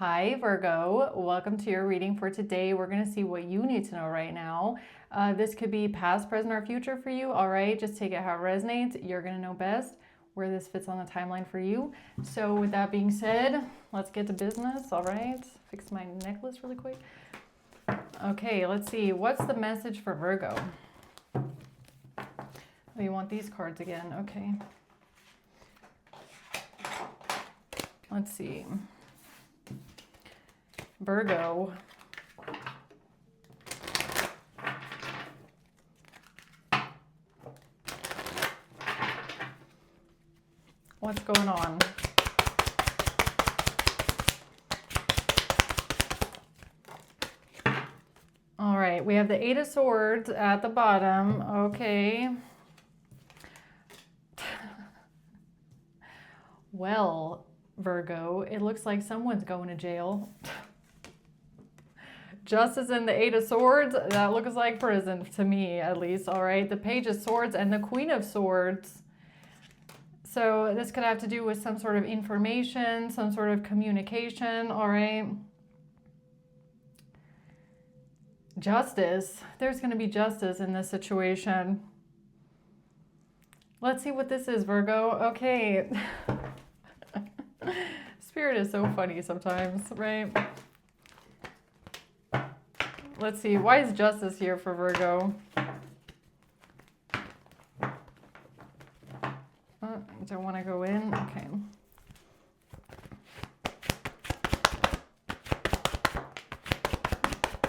Hi Virgo, welcome to your reading for today. We're going to see what you need to know right now. This could be past, present, or future for you. All right, just take it how it resonates. You're going to know best where this fits on the timeline for you. So with that being said, let's get to business. All right, fix my necklace really quick. Okay, let's see. What's the message for Virgo? Oh, you want these cards again? Okay. Let's see. Virgo. What's going on? All right, we have the Eight of Swords at the bottom. Okay. Well, Virgo, it looks like someone's going to jail. Justice and the Eight of Swords, that looks like prison to me, at least. All right, the Page of Swords and the Queen of Swords. So this could have to do with some sort of information, some sort of communication. All right. Justice. There's going to be justice in this situation. Let's see what this is, Virgo. Okay. Spirit is so funny sometimes, right? Let's see. Why is justice here for Virgo? Don't want to go in. Okay.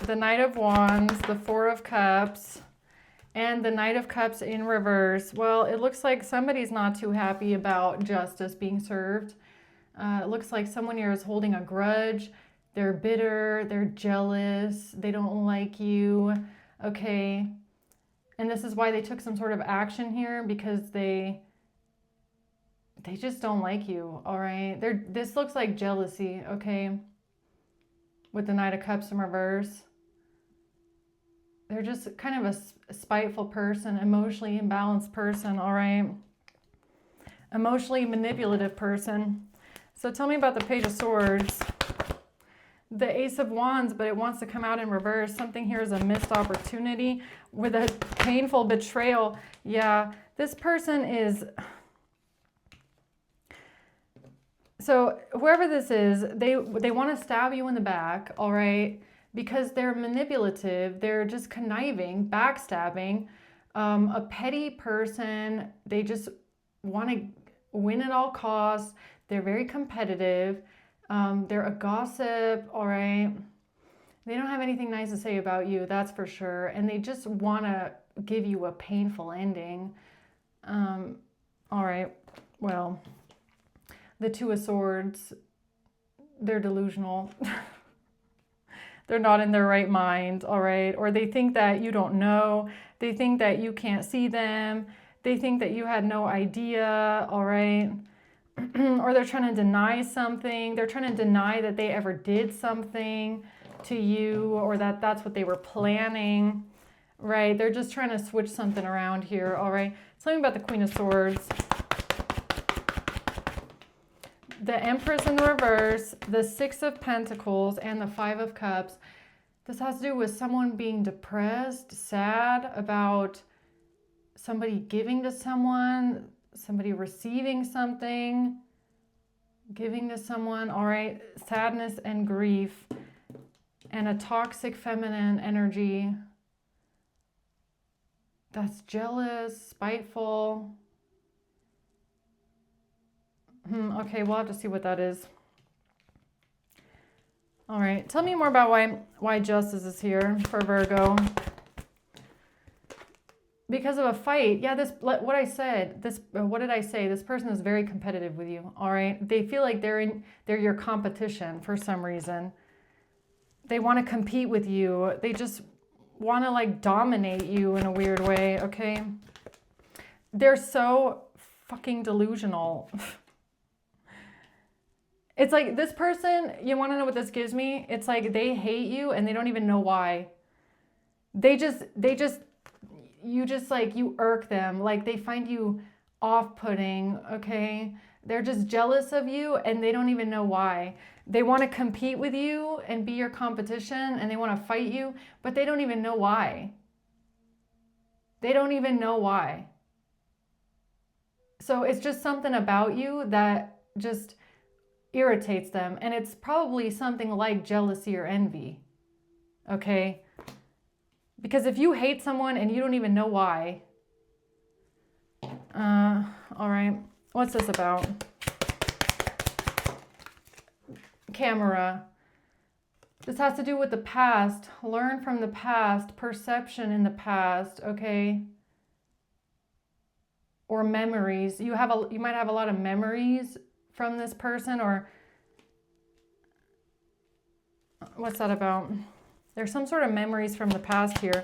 The Knight of Wands, the Four of Cups, and the Knight of Cups in reverse. Well, it looks like somebody's not too happy about justice being served. It looks like someone here is holding a grudge. They're bitter, they're jealous, they don't like you, okay? And this is why they took some sort of action here, because they just don't like you, all right? This looks like jealousy, okay? With the Knight of Cups in reverse. They're just kind of a spiteful person, emotionally imbalanced person, all right? Emotionally manipulative person. So tell me about the Page of Swords. The Ace of Wands, but it wants to come out in reverse. Something here is a missed opportunity with a painful betrayal. Yeah, this person is... So whoever this is, they want to stab you in the back, all right? Because they're manipulative. They're just conniving, backstabbing. A petty person. They just want to win at all costs. They're very competitive. They're a gossip, all right? They don't have anything nice to say about you, that's for sure. And they just want to give you a painful ending. All right, well, the Two of Swords, they're delusional. They're not in their right mind, all right? Or they think that you don't know. They think that you can't see them. They think that you had no idea, all right? Or they're trying to deny something. They're trying to deny that they ever did something to you, or that that's what they were planning, right? They're just trying to switch something around here, all right? Tell me about the Queen of Swords. The Empress in the reverse, the Six of Pentacles, and the Five of Cups. This has to do with someone being depressed, sad about somebody giving to someone, somebody receiving something, giving to someone, all right? Sadness and grief, and a toxic feminine energy that's jealous, spiteful. Okay, we'll have to see what that is. All right, tell me more about why justice is here for Virgo. Because of a fight. Yeah, what I said, what did I say? This person is very competitive with you, all right? They feel like they're your competition for some reason. They want to compete with you. They just want to like dominate you in a weird way, okay? They're so fucking delusional. It's like this person, you want to know what this gives me? It's like they hate you and they don't even know why. You irk them. Like they find you off-putting, okay? They're just jealous of you and they don't even know why. They want to compete with you and be your competition, and they want to fight you, but they don't even know why. They don't even know why. So it's just something about you that just irritates them. And it's probably something like jealousy or envy. Okay? Because if you hate someone and you don't even know why. All right. What's this about? Camera. This has to do with the past. Learn from the past. Perception in the past. Okay? Or memories. You might have a lot of memories from this person, or what's that about? There's some sort of memories from the past here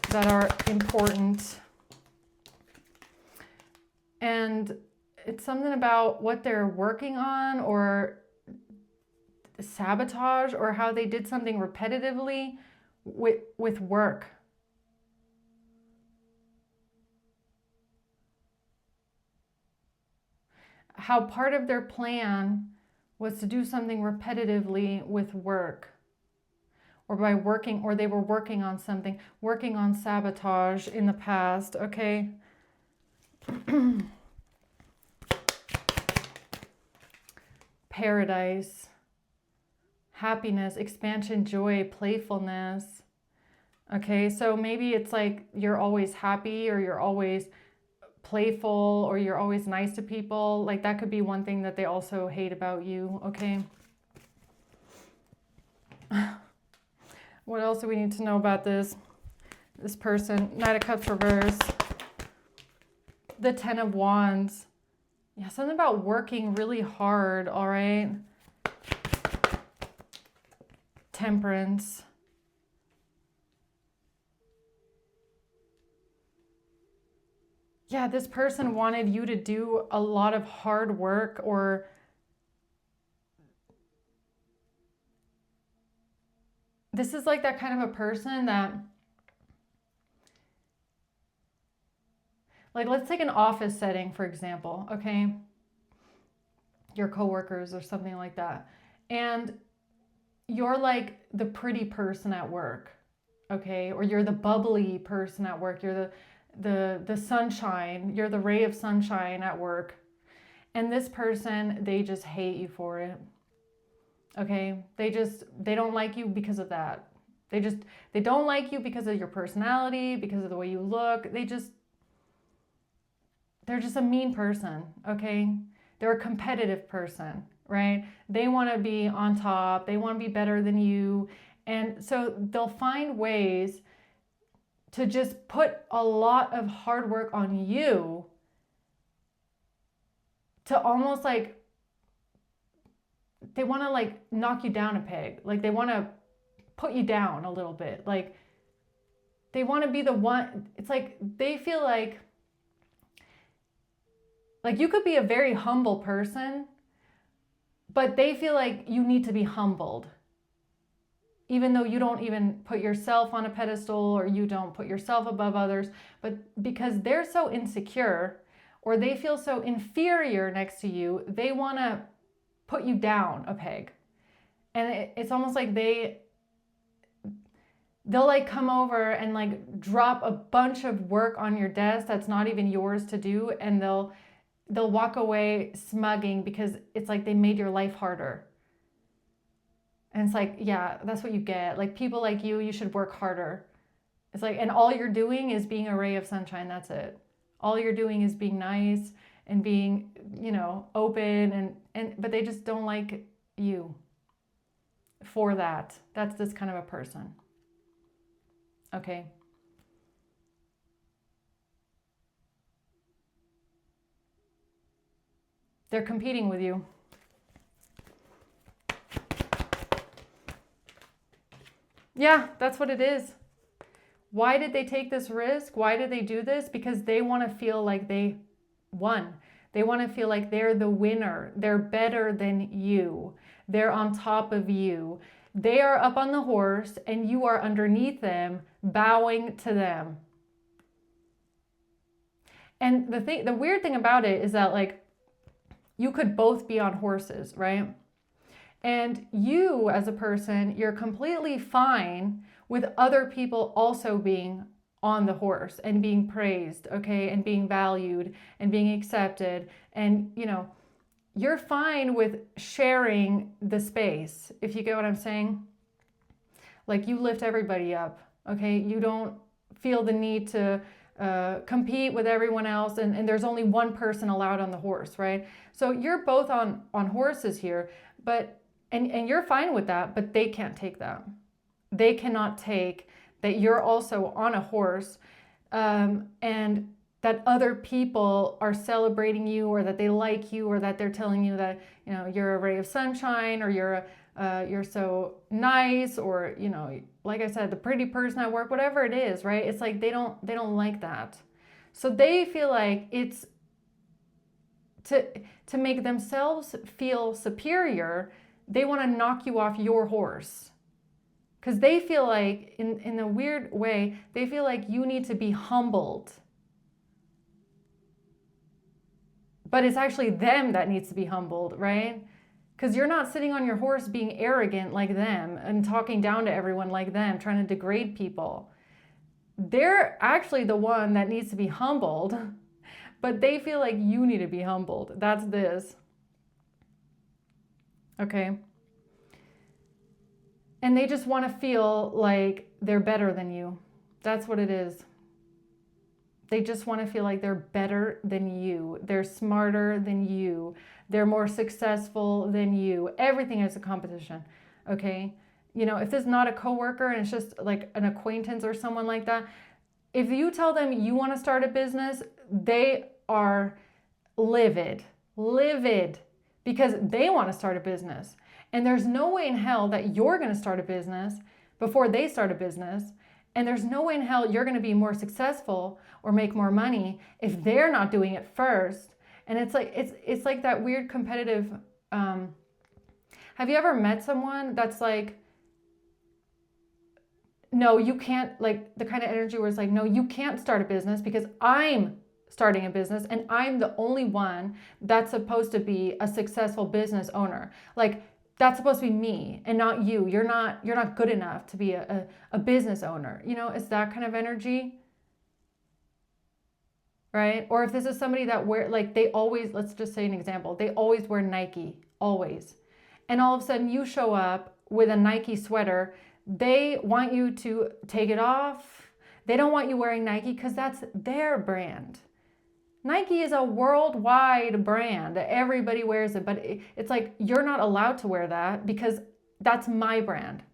that are important. And it's something about what they're working on, or sabotage, or how they did something repetitively with work. How part of their plan was to do something repetitively with work, or by working, or they were working on something, working on sabotage in the past. Okay. Paradise, happiness, expansion, joy, playfulness. Okay, so maybe it's like you're always happy, or you're always playful, or you're always nice to people. Like that could be one thing that they also hate about you. Okay. What else do we need to know about this person? Knight of Cups reverse. The Ten of Wands. Yeah, something about working really hard, all right? Temperance. Yeah, this person wanted you to do a lot of hard work, or this is like that kind of a person that, like, let's take an office setting, for example, okay? Your coworkers or something like that. And you're like the pretty person at work, okay? Or you're the bubbly person at work. You're the sunshine. You're the ray of sunshine at work. And this person, they just hate you for it. Okay? They don't like you because of that. They don't like you because of your personality, because of the way you look. They're just a mean person, okay? They're a competitive person, right? They want to be on top. They want to be better than you. And so they'll find ways to just put a lot of hard work on you, to almost like, they want to like knock you down a peg. Like they want to put you down a little bit. Like they want to be the one. It's like they feel like you could be a very humble person, but they feel like you need to be humbled. Even though you don't even put yourself on a pedestal, or you don't put yourself above others, but because they're so insecure, or they feel so inferior next to you, they want to put you down a peg. And it's almost like they'll like come over and like drop a bunch of work on your desk that's not even yours to do, and they'll walk away smugging because it's like they made your life harder. And it's like, yeah, that's what you get. Like people like you should work harder. It's like, and all you're doing is being a ray of sunshine. That's it. All you're doing is being nice and being, open, but they just don't like you for that. That's this kind of a person. Okay. They're competing with you. Yeah, that's what it is. Why did they take this risk? Why did they do this? Because they want to feel like they won. They want to feel like they're the winner. They're better than you. They're on top of you. They are up on the horse and you are underneath them, bowing to them. And the weird thing about it is that like you could both be on horses, right? And you as a person, you're completely fine with other people also being on the horse and being praised, okay, and being valued and being accepted. And, you're fine with sharing the space, if you get what I'm saying. Like, you lift everybody up, okay? You don't feel the need to compete with everyone else, and there's only one person allowed on the horse, right? So you're both on horses here, but and you're fine with that, but they can't take that. They cannot take that you're also on a horse, and that other people are celebrating you, or that they like you, or that they're telling you that you're a ray of sunshine, or you're so nice, or like I said, the pretty person at work, whatever it is, right? It's like they don't like that. So they feel like it's to make themselves feel superior, they want to knock you off your horse. Because they feel like, in a weird way, they feel like you need to be humbled. But it's actually them that needs to be humbled, right? Because you're not sitting on your horse being arrogant like them and talking down to everyone like them, trying to degrade people. They're actually the one that needs to be humbled, but they feel like you need to be humbled. That's this. Okay? And they just want to feel like they're better than you. That's what it is. They just want to feel like they're better than you. They're smarter than you. They're more successful than you. Everything is a competition, okay? If this is not a coworker and it's just like an acquaintance or someone like that, if you tell them you want to start a business, they are livid, because they want to start a business. And there's no way in hell that you're going to start a business before they start a business. And there's no way in hell you're going to be more successful or make more money if they're not doing it first. And it's like that weird competitive. Have you ever met someone that's like, no, you can't, like the kind of energy where it's like, no, you can't start a business because I'm starting a business and I'm the only one that's supposed to be a successful business owner. Like, that's supposed to be me and not you. You're not good enough to be a business owner. It's that kind of energy, right? Or if this is somebody that they always, let's just say an example, they always wear Nike, always. And all of a sudden you show up with a Nike sweater. They want you to take it off. They don't want you wearing Nike because that's their brand. Nike is a worldwide brand. Everybody wears it, but it's like you're not allowed to wear that because that's my brand.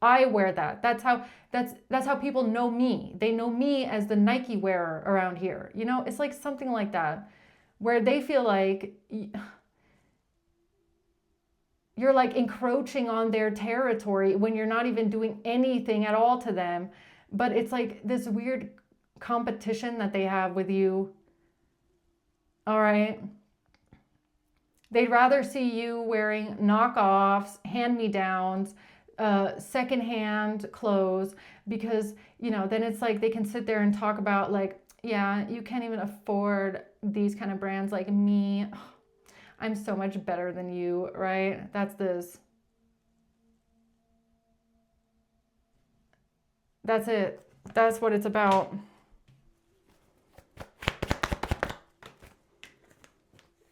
I wear that. That's how people know me. They know me as the Nike wearer around here. It's like something like that, where they feel like you're like encroaching on their territory when you're not even doing anything at all to them. But it's like this weird competition that they have with you. All right. They'd rather see you wearing knockoffs, hand-me-downs, secondhand clothes, because, then it's like they can sit there and talk about like, yeah, you can't even afford these kind of brands like me. I'm so much better than you, right? That's this. That's it. That's what it's about.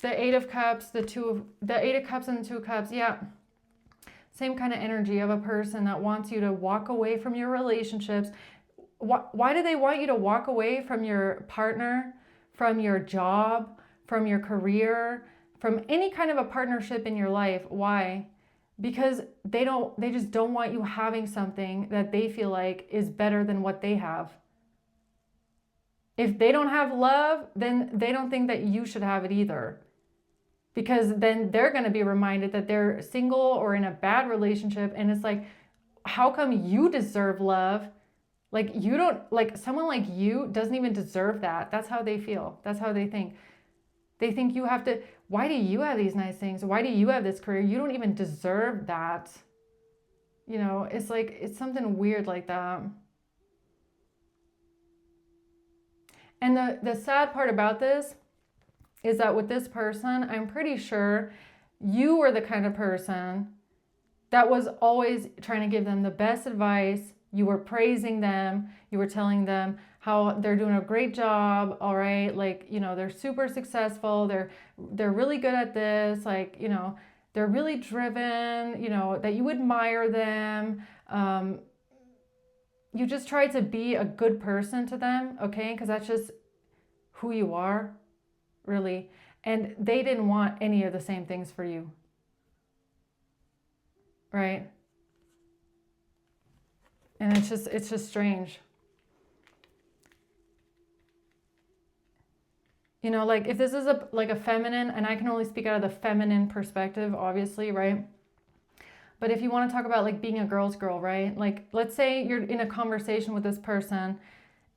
The Eight of Cups, the Eight of Cups and the Two of Cups, yeah. Same kind of energy of a person that wants you to walk away from your relationships. Why do they want you to walk away from your partner, from your job, from your career, from any kind of a partnership in your life? Why? Because they just don't want you having something that they feel like is better than what they have. If they don't have love, then they don't think that you should have it either. Because then they're going to be reminded that they're single or in a bad relationship. And it's like, how come you deserve love? Like, you don't, like, someone like you doesn't even deserve that. That's how they feel. That's how they think. They think you have to, why do you have these nice things? Why do you have this career? You don't even deserve that. It's like, it's something weird like that. And the sad part about this is that with this person, I'm pretty sure you were the kind of person that was always trying to give them the best advice. You were praising them. You were telling them how they're doing a great job, all right? Like, you know, they're super successful. They're really good at this. Like, you know, they're really driven, you know, that you admire them. You just try to be a good person to them, okay? Because that's just who you are, really. And they didn't want any of the same things for you, right? And it's just strange. You know, like if this is a feminine, and I can only speak out of the feminine perspective, obviously, right? But if you want to talk about like being a girl's girl, right? Like let's say you're in a conversation with this person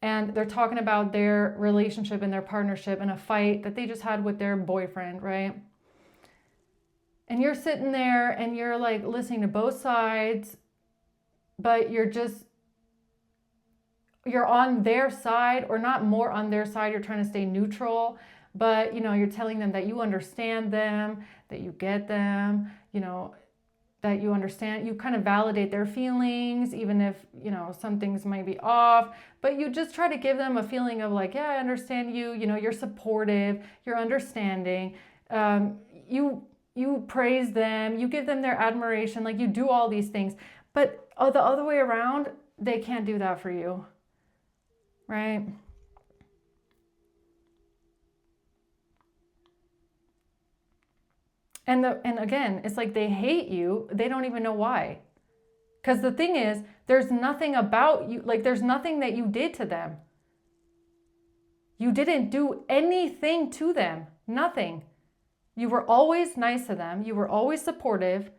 and they're talking about their relationship and their partnership and a fight that they just had with their boyfriend, right? And you're sitting there and you're like listening to both sides, but you're on their side, or not more on their side. You're trying to stay neutral, but you know, you're telling them that you understand them, that you get them, you know, that you understand, you kind of validate their feelings, even if, you know, some things might be off, but you just try to give them a feeling of like, yeah, I understand you, you know, you're supportive, you're understanding, you praise them, you give them their admiration, like you do all these things. But the other way around, they can't do that for you, right? And again, it's like they hate you. They don't even know why. Because the thing is, there's nothing about you, like there's nothing that you did to them. You didn't do anything to them. Nothing. You were always nice to them. You were always supportive.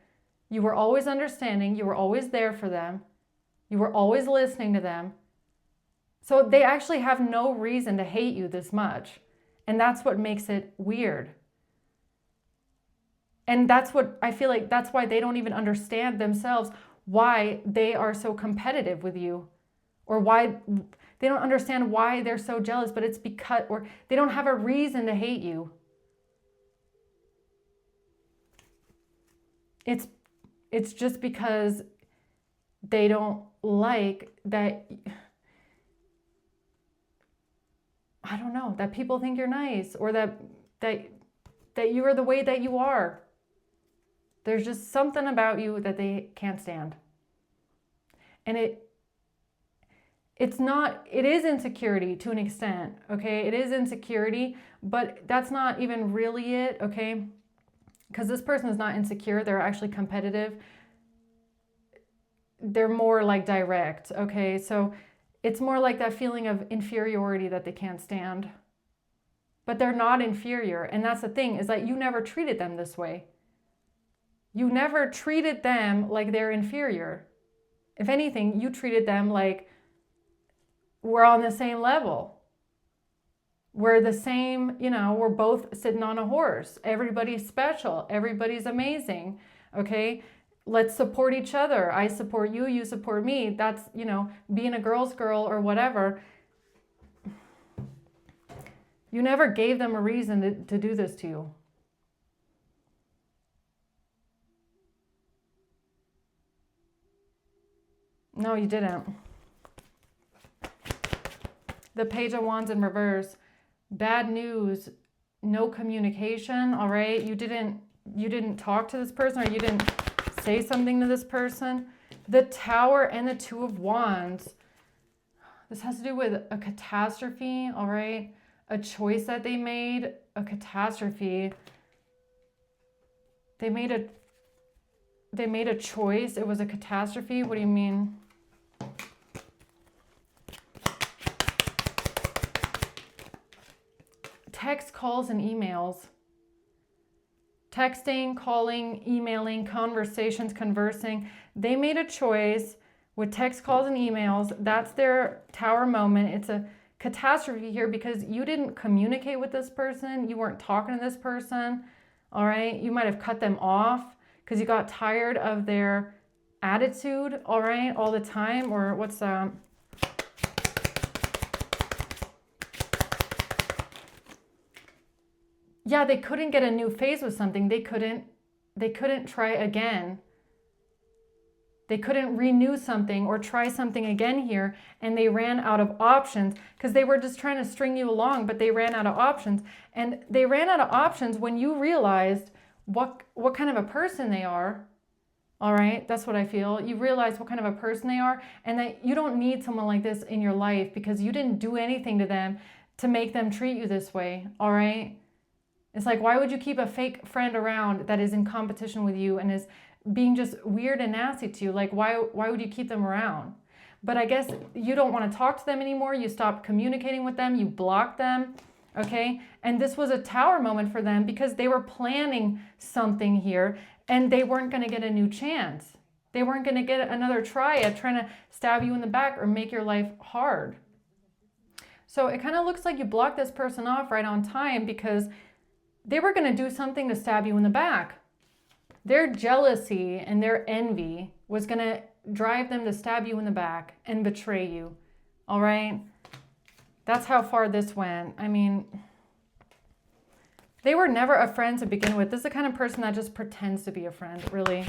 You were always understanding. You were always there for them. You were always listening to them. So they actually have no reason to hate you this much. And that's what makes it weird. And that's what I feel like, that's why they don't even understand themselves why they are so competitive with you, or why they don't understand why they're so jealous, but it's because, or they don't have a reason to hate you. It's just because they don't like that, I don't know, that people think you're nice, or that you are the way that you are. There's just something about you that they can't stand. And it is insecurity to an extent, okay? It is insecurity, but that's not even really it, okay? Because this person is not insecure, they're actually competitive. They're more like direct, okay? So it's more like that feeling of inferiority that they can't stand. But they're not inferior, and that's the thing, is that you never treated them this way. You never treated them like they're inferior. If anything, you treated them like we're on the same level. We're the same, you know, we're both sitting on a horse. Everybody's special. Everybody's amazing. Okay? Let's support each other. I support you, you support me. That's, you know, being a girl's girl or whatever. You never gave them a reason to do this to you. No, you didn't. The Page of Wands in reverse. Bad news, no communication, all right? You didn't talk to this person, or you didn't say something to this person. The Tower and the Two of Wands. This has to do with a catastrophe, all right? A choice that they made, a catastrophe. They made a choice. It was a catastrophe. What do you mean? Text, calls, and emails. Texting, calling, emailing, conversations, conversing. They made a choice with text, calls, and emails. That's their Tower moment. It's a catastrophe here because you didn't communicate with this person. You weren't talking to this person. All right. You might have cut them off because you got tired of their attitude. All right. All the time. Or what's that? Yeah, they couldn't get a new phase with something. They couldn't try again. They couldn't renew something or try something again here, and they ran out of options because they were just trying to string you along, but they ran out of options. And they ran out of options when you realized what kind of a person they are. All right, that's what I feel. You realize what kind of a person they are, and that you don't need someone like this in your life because you didn't do anything to them to make them treat you this way. All right, it's like, why would you keep a fake friend around that is in competition with you and is being just weird and nasty to you? Like, why would you keep them around? But I guess you don't want to talk to them anymore. You stop communicating with them. You block them. Okay, and this was a tower moment for them because they were planning something here. And they weren't going to get a new chance. They weren't going to get another try at trying to stab you in the back or make your life hard. So it kind of looks like you blocked this person off right on time because they were going to do something to stab you in the back. Their jealousy and their envy was going to drive them to stab you in the back and betray you. All right? That's how far this went. I mean, they were never a friend to begin with. This is the kind of person that just pretends to be a friend, really,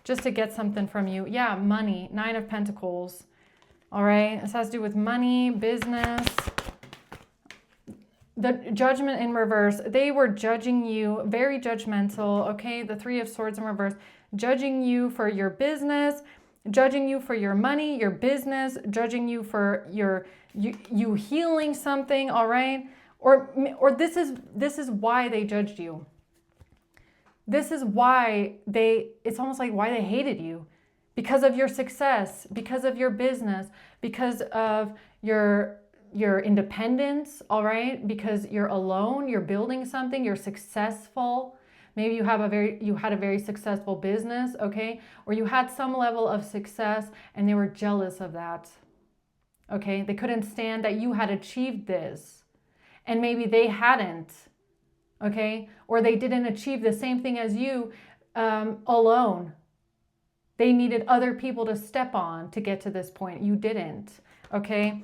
just to get something from you. Yeah, money, 9 of Pentacles. All right, this has to do with money, business. The Judgment in reverse. They were judging you, very judgmental, okay? The 3 of Swords in reverse. Judging you for your business, judging you for your money, your business, judging you for you healing something, all right? Or this is why they judged you. This is why it's almost like why they hated you. Because of your success, because of your business, because of your independence, all right? Because you're alone, you're building something, you're successful. Maybe you had a very successful business, okay? Or you had some level of success and they were jealous of that. Okay? They couldn't stand that you had achieved this. And maybe they hadn't, okay? Or they didn't achieve the same thing as you alone. They needed other people to step on to get to this point. You didn't, okay?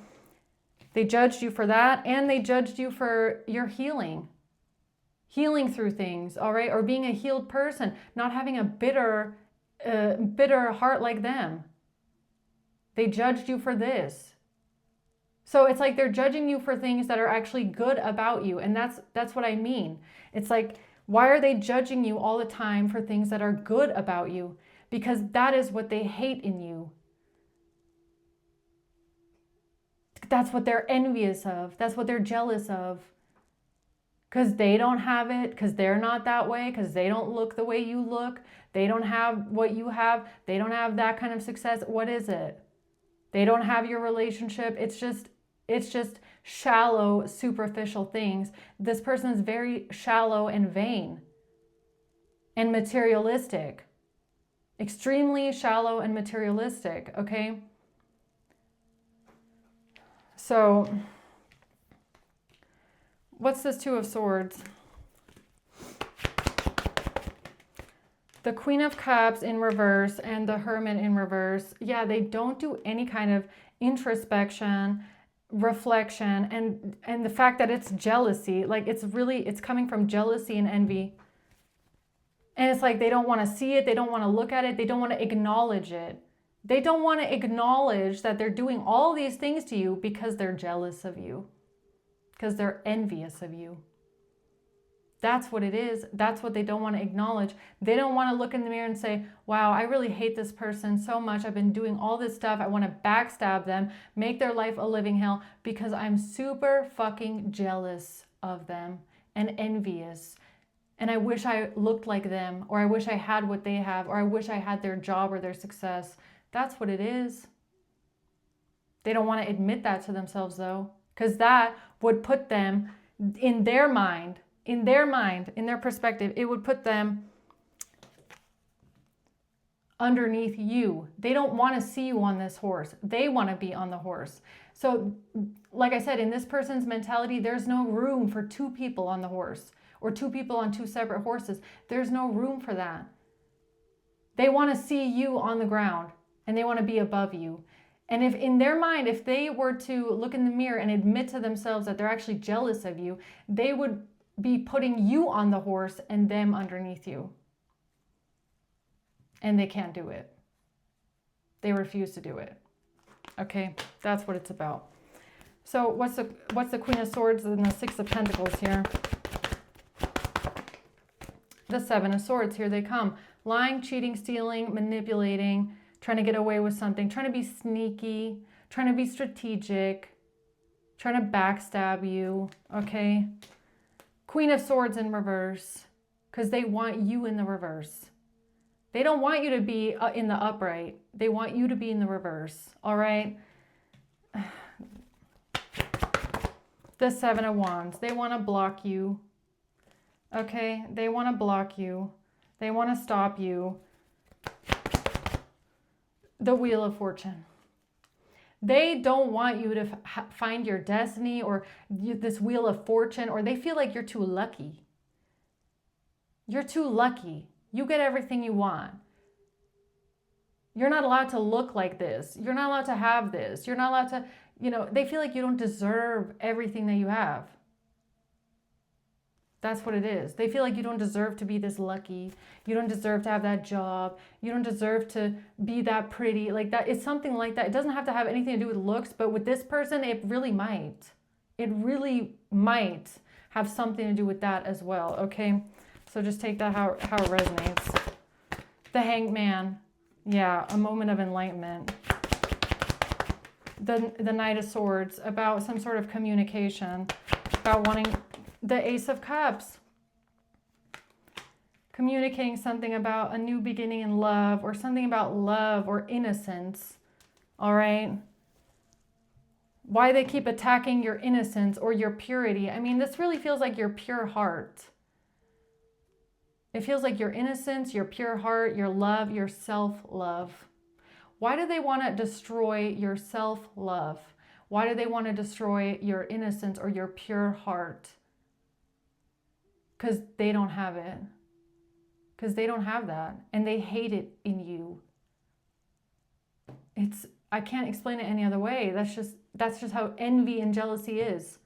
They judged you for that, and they judged you for your healing through things, all right? Or being a healed person, not having a bitter heart like them. They judged you for this. So it's like they're judging you for things that are actually good about you. And that's what I mean. It's like, why are they judging you all the time for things that are good about you? Because that is what they hate in you. That's what they're envious of. That's what they're jealous of. Because they don't have it, because they're not that way, because they don't look the way you look. They don't have what you have. They don't have that kind of success. What is it? They don't have your relationship. It's just shallow, superficial things. This person is very shallow and vain and materialistic. Extremely shallow and materialistic, okay? So, what's this 2 of Swords? The Queen of Cups in reverse and the Hermit in reverse. Yeah, they don't do any kind of introspection, reflection, and the fact that it's jealousy, like it's coming from jealousy and envy. And it's like they don't want to see it, they don't want to look at it, they don't want to acknowledge it. They don't want to acknowledge that they're doing all these things to you because they're jealous of you, because they're envious of you. That's what it is. That's what they don't want to acknowledge. They don't want to look in the mirror and say, wow, I really hate this person so much. I've been doing all this stuff. I want to backstab them, make their life a living hell because I'm super fucking jealous of them and envious. And I wish I looked like them, or I wish I had what they have, or I wish I had their job or their success. That's what it is. They don't want to admit that to themselves though, because that would put them in their mind, in their perspective, it would put them underneath you. They don't want to see you on this horse. They want to be on the horse. So, like I said, in this person's mentality, there's no room for 2 people on the horse or 2 people on 2 separate horses. There's no room for that. They want to see you on the ground and they want to be above you. And if in their mind, if they were to look in the mirror and admit to themselves that they're actually jealous of you, they would be putting you on the horse and them underneath you. And they can't do it. They refuse to do it. Okay, that's what it's about. So what's the Queen of Swords and the Six of Pentacles here? The Seven of Swords, here they come. Lying, cheating, stealing, manipulating, trying to get away with something, trying to be sneaky, trying to be strategic, trying to backstab you, okay? Queen of Swords in reverse, because they want you in the reverse. They don't want you to be in the upright. They want you to be in the reverse, all right? The Seven of Wands, they want to block you, okay? They want to block you. They want to stop you. The Wheel of Fortune. They don't want you to find your destiny or this Wheel of Fortune, or they feel like you're too lucky. You're too lucky. You get everything you want. You're not allowed to look like this. You're not allowed to have this. You're not allowed to, you know, they feel like you don't deserve everything that you have. That's what it is. They feel like you don't deserve to be this lucky. You don't deserve to have that job. You don't deserve to be that pretty. Like that. It's something like that. It doesn't have to have anything to do with looks, but with this person, it really might. It really might have something to do with that as well, okay? So just take that how it resonates. The Hanged Man. Yeah, a moment of enlightenment. The Knight of Swords, about some sort of communication, about wanting... The Ace of Cups, communicating something about a new beginning in love, or something about love or innocence, all right? Why they keep attacking your innocence or your purity. I mean, this really feels like your pure heart. It feels like your innocence, your pure heart, your love, your self-love. Why do they want to destroy your self-love? Why do they want to destroy your innocence or your pure heart? Because they don't have it. Because they don't have that. And they hate it in you. I can't explain it any other way. That's just how envy and jealousy is.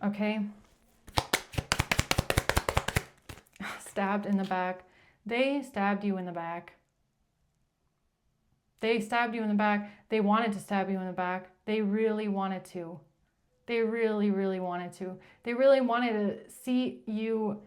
Okay? Stabbed in the back. They stabbed you in the back. They stabbed you in the back. They wanted to stab you in the back. They really wanted to. They really, really wanted to. They really wanted to see you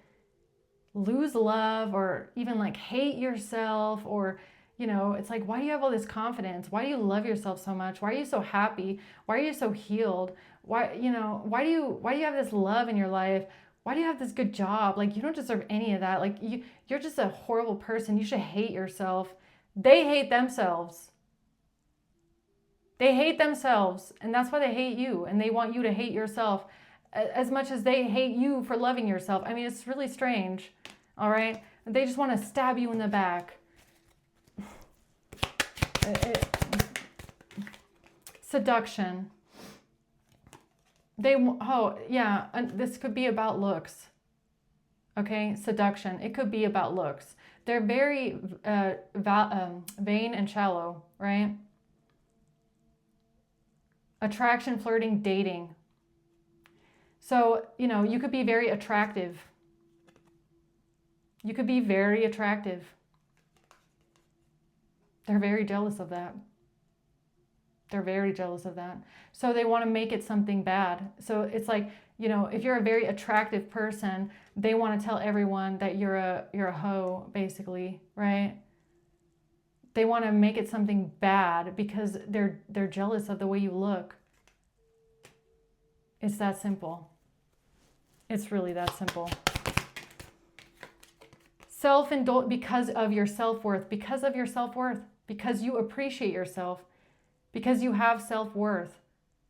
lose love, or even like hate yourself, or, you know, it's like, why do you have all this confidence? Why do you love yourself so much? Why are you so happy? Why are you so healed? Why, you know, why do you have this love in your life? Why do you have this good job? Like, you don't deserve any of that. Like, you're just a horrible person. You should hate yourself. They hate themselves. They hate themselves, and that's why they hate you, and they want you to hate yourself as much as they hate you for loving yourself. I mean, it's really strange, all right? They just want to stab you in the back. Seduction. This could be about looks, okay? Seduction. It could be about looks. They're very vain and shallow, right? Attraction, flirting, dating. So, you know, you could be very attractive. You could be very attractive. They're very jealous of that. They're very jealous of that. So they want to make it something bad. So it's like, you know, if you're a very attractive person, they want to tell everyone that you're a hoe, basically, right? They want to make it something bad because they're jealous of the way you look. It's that simple. It's really that simple. Self-indulge because of your self-worth. Because of your self-worth. Because you appreciate yourself. Because you have self-worth.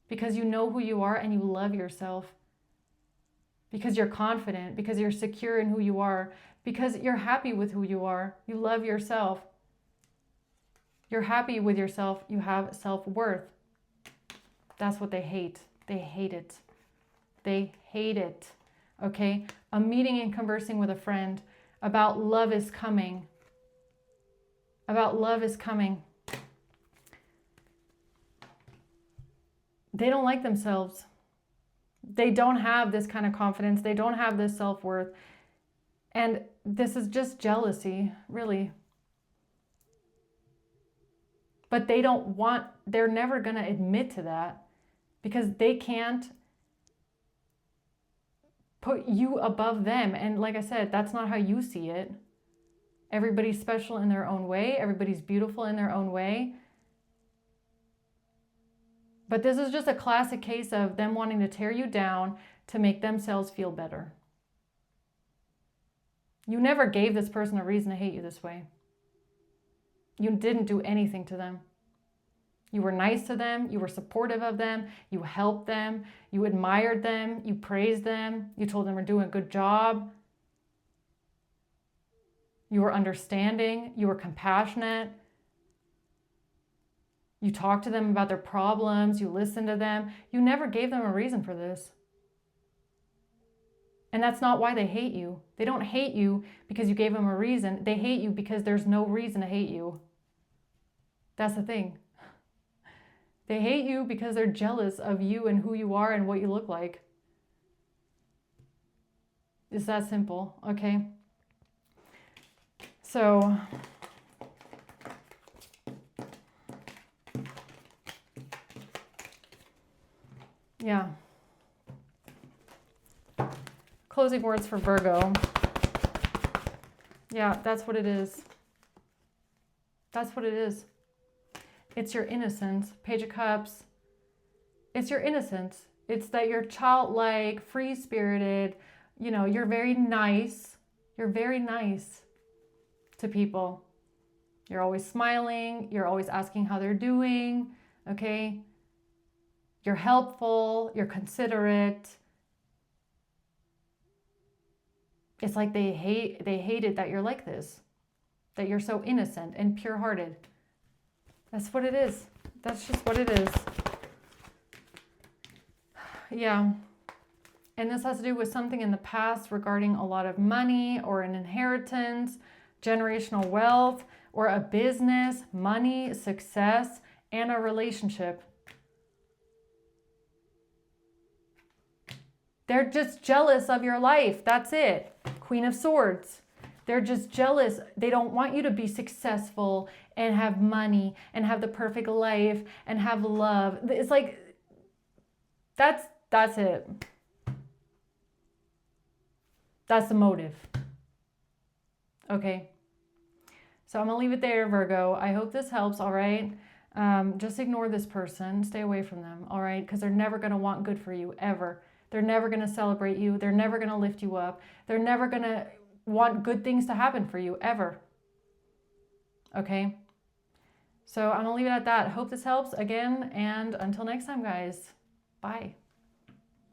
Because you know who you are and you love yourself. Because you're confident. Because you're secure in who you are. Because you're happy with who you are. You love yourself. You're happy with yourself. You have self-worth. That's what they hate. They hate it. They hate it. Okay? A meeting and conversing with a friend about love is coming. About love is coming. They don't like themselves. They don't have this kind of confidence. They don't have this self-worth. And this is just jealousy, really. But they're never going to admit to that because they can't put you above them. And like I said, that's not how you see it. Everybody's special in their own way. Everybody's beautiful in their own way. But this is just a classic case of them wanting to tear you down to make themselves feel better. You never gave this person a reason to hate you this way. You didn't do anything to them. You were nice to them. You were supportive of them. You helped them. You admired them. You praised them. You told them they're doing a good job. You were understanding. You were compassionate. You talked to them about their problems. You listened to them. You never gave them a reason for this. And that's not why they hate you. They don't hate you because you gave them a reason. They hate you because there's no reason to hate you. That's the thing. They hate you because they're jealous of you and who you are and what you look like. It's that simple, okay? So, yeah. Closing words for Virgo. Yeah, that's what it is. That's what it is. It's your innocence. Page of Cups. It's your innocence. It's that you're childlike, free-spirited. You know, you're very nice. You're very nice to people. You're always smiling. You're always asking how they're doing. Okay? You're helpful. You're considerate. It's like they hate it that you're like this. That you're so innocent and pure-hearted. That's what it is. That's just what it is. Yeah. And this has to do with something in the past regarding a lot of money or an inheritance, generational wealth, or a business, money, success, and a relationship. They're just jealous of your life. That's it. Queen of Swords. They're just jealous. They don't want you to be successful and have money and have the perfect life and have love. It's like, that's it. That's the motive. Okay. So I'm going to leave it there, Virgo. I hope this helps, all right? Just ignore this person. Stay away from them, all right? Because they're never going to want good for you, ever. They're never going to celebrate you. They're never going to lift you up. They're never going to want good things to happen for you, ever. Okay? So I'm going to leave it at that. Hope this helps again. And until next time, guys. Bye.